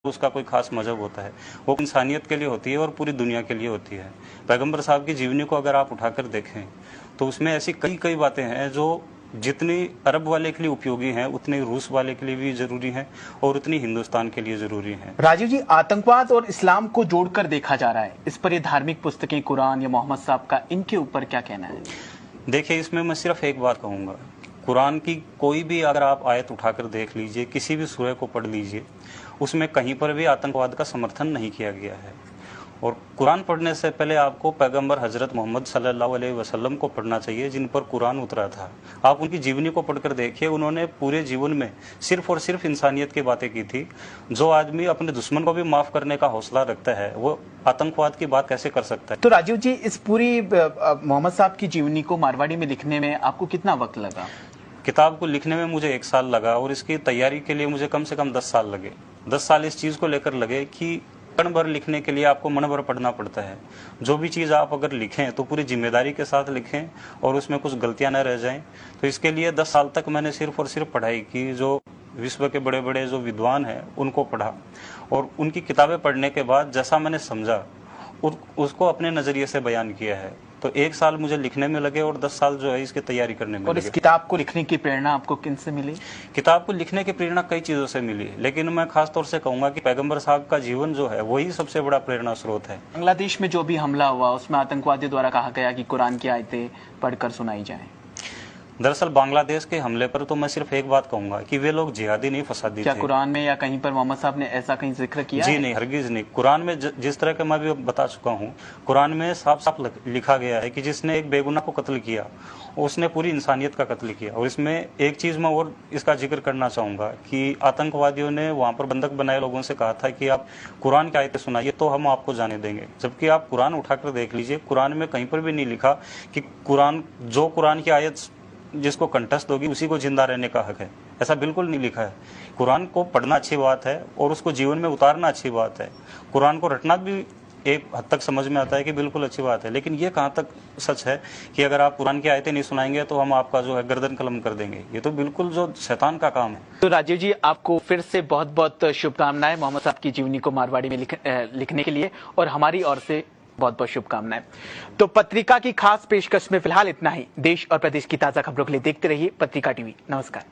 उसका कोई खास मजहब होता है, वो इंसानियत के लिए होती है और पूरी दुनिया के लिए होती है। पैगंबर साहब की जीवनी को अगर आप उठाकर देखें तो उसमें ऐसी कई कई बातें हैं जो जितनी अरब वाले के लिए उपयोगी हैं उतनी रूस वाले के लिए भी जरूरी हैं और उतनी हिंदुस्तान के लिए जरूरी हैं। राजीव जी, आतंकवाद और इस्लाम को जोड़कर देखा जा रहा है, इस पर ये धार्मिक पुस्तकें कुरान या मोहम्मद साहब का, इनके ऊपर क्या कहना है? देखिए, इसमें मैं सिर्फ एक बात कहूँगा, कुरान की कोई भी अगर आप आयत उठाकर देख लीजिए, किसी भी सूरह को पढ़ लीजिए, उसमें कहीं पर भी आतंकवाद का समर्थन नहीं किया गया है। और कुरान पढ़ने से पहले आपको पैगंबर हजरत मोहम्मद सल्लल्लाहु अलैहि वसल्लम को पढ़ना चाहिए, जिन पर कुरान उतरा था। आप उनकी जीवनी को पढ़कर देखिए, उन्होंने पूरे जीवन में सिर्फ और सिर्फ इंसानियत की बातें की थी। जो आदमी अपने दुश्मन को भी माफ करने का हौसला रखता है, वो आतंकवाद की बात कैसे कर सकता है? तो राजीव जी, इस पूरी मोहम्मद साहब की जीवनी को मारवाड़ी में लिखने में आपको कितना वक्त लगा? किताब को लिखने में मुझे 1 साल लगा और इसकी तैयारी के लिए मुझे कम से कम 10 साल लगे। 10 साल इस चीज़ को लेकर लगे कि क्षण भर लिखने के लिए आपको मन भर पढ़ना पड़ता है। जो भी चीज़ आप अगर लिखें तो पूरी जिम्मेदारी के साथ लिखें और उसमें कुछ गलतियां न रह जाएं। तो इसके लिए 10 साल तक मैंने सिर्फ और सिर्फ पढ़ाई की। जो विश्व के बड़े बड़े जो विद्वान हैं उनको पढ़ा और उनकी किताबें पढ़ने के बाद जैसा मैंने समझा उसको अपने नज़रिए से बयान किया है। तो 1 साल मुझे लिखने में लगे और 10 साल जो है इसकी तैयारी करने में और लगे। इस किताब को लिखने की प्रेरणा आपको किन से मिली? किताब को लिखने की प्रेरणा कई चीज़ों से मिली, लेकिन मैं खास तौर से कहूँगा कि पैगंबर साहब का जीवन जो है वही सबसे बड़ा प्रेरणा स्रोत है। बांग्लादेश में जो भी हमला हुआ उसमें आतंकवादियों द्वारा कहा गया कि कुरान की आयतें पढ़कर सुनाई जाएं। दरअसल बांग्लादेश के हमले पर तो मैं सिर्फ एक बात कहूंगा कि वे लोग जिहादी नहीं फसादी थे। क्या कुरान में या कहीं पर मोहम्मद साहब ने ऐसा कहीं जिक्र किया? जी नहीं, हरगिज नहीं। कुरान में जिस तरह का मैं भी बता चुका हूँ, कुरान में साफ साफ लिखा गया है कि जिसने एक बेगुनाह को कत्ल किया उसने पूरी इंसानियत का कत्ल किया। और इसमें एक चीज़ मैं और इसका जिक्र करना चाहूँगा कि आतंकवादियों ने वहाँ पर बंधक बनाए लोगों से कहा था कि आप कुरान की आयतें सुनाइए तो हम आपको जाने देंगे। जबकि आप कुरान उठाकर देख लीजिए, कुरान में कहीं पर भी नहीं लिखा कि कुरान की आयत जिसको कंठस्थ होगी उसी को जिंदा रहने का हक है। ऐसा बिल्कुल नहीं लिखा है। कुरान को पढ़ना अच्छी बात है और उसको जीवन में उतारना अच्छी बात है। कुरान को रटना भी एक हद तक समझ में आता है कि बिल्कुल अच्छी बात है, लेकिन ये कहाँ तक सच है कि अगर आप कुरान की आयतें नहीं सुनाएंगे तो हम आपका जो है गर्दन कलम कर देंगे। ये तो बिल्कुल जो शैतान का काम है। तो राजीव जी, आपको फिर से बहुत बहुत शुभकामनाएं मोहम्मद साहब की जीवनी को मारवाड़ी में लिखने के लिए, और हमारी ओर से बहुत बहुत शुभकामनाएं। तो पत्रिका की खास पेशकश में फिलहाल इतना ही। देश और प्रदेश की ताजा खबरों के लिए देखते रहिए पत्रिका टीवी। नमस्कार।